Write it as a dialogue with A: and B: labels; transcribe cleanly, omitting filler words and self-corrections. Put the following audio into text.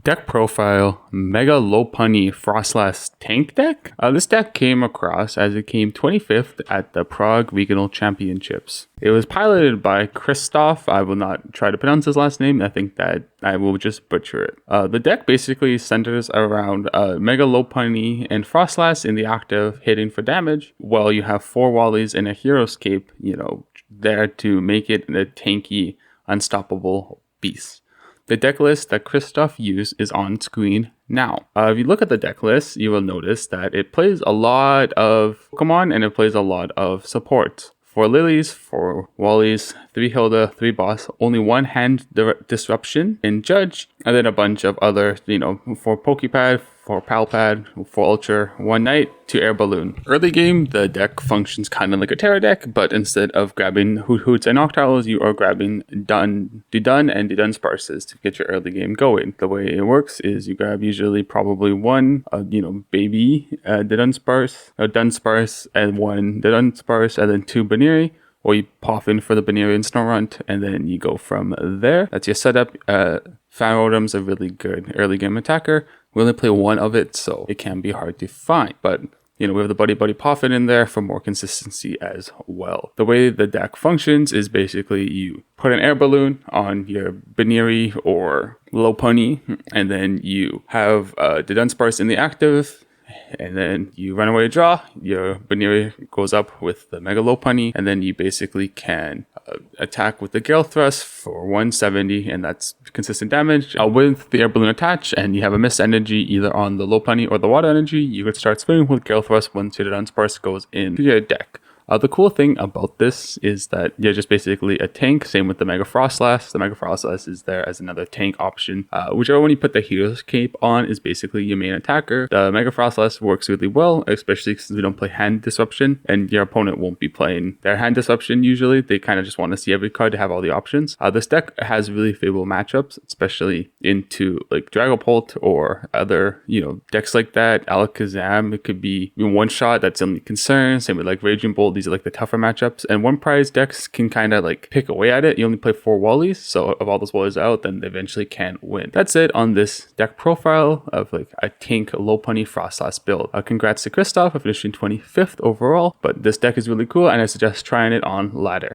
A: Deck profile, Mega Lopunny Frostlass tank deck. This deck came across as it came 25th at the Prague Regional Championships. It was piloted by Krzysztof. I will not try to pronounce his last name. I think that I will just butcher it. The deck basically centers around Mega Lopunny and Frostlass in the active hitting for damage, while you have 4 Wallies and a Hero's Cape, there to make it a tanky, unstoppable beast. The deck list that Krzysztof used is on screen now. If you look at the deck list, you will notice that it plays a lot of Pokemon and it plays a lot of support. 4 Lilies, 4 Wallies, 3 Hilda, 3 Boss, only 1 Hand Disruption in Judge, and then a bunch of other, 4 Pokepad, 4 Palpad, 4 Ultra, 1 Knight, 2 Air Balloon. Early game, the deck functions kind of like a Terra deck, but instead of grabbing Hoots and Noctiles, you are grabbing Dun and Dunsparces to get your early game going. The way it works is you grab usually probably 1, baby Dunsparce, and 1 Dunsparce, and then 2 Baneri. Or you pop in for the Baneri and Snorunt, and then you go from there. That's your setup. Phantom's a really good early game attacker. We only play 1 of it, so it can be hard to find. But, we have the Buddy Poffin in there for more consistency as well. The way the deck functions is basically you put an air balloon on your Baneri or Lopunny, and then you have the Dunsparce in the active, and then you run away draw, your Baneri goes up with the Mega Lopunny, and then you basically can attack with the Gale Thrust for 170, and that's consistent damage. With the Air Balloon attached, and you have a Mist Energy either on the Lopunny or the Water Energy, you could start swinging with Gale Thrust once your Dunsparce goes into your deck. The cool thing about this is that you're just basically a tank, same with the Mega Frostlass. The Mega Frostlass is there as another tank option. Whichever one you put the Hero's Cape on is basically your main attacker. The Mega Frostlass works really well, especially since we don't play Hand Disruption, and your opponent won't be playing their Hand Disruption usually. They kind of just want to see every card to have all the options. This deck has really favorable matchups, especially into like Dragapult or other, decks like that. Alakazam, it could be one shot, that's the only concern. Same with like Raging Bolt. These are like the tougher matchups, and 1 prize decks can kind of like pick away at it. You only play 4 Wallies, so if all those Wallies are out, then they eventually can't win. That's it on this deck profile of like a tank Lopunny Frostlass build. Congrats to Krzysztof for finishing 25th overall, but this deck is really cool and I suggest trying it on ladder.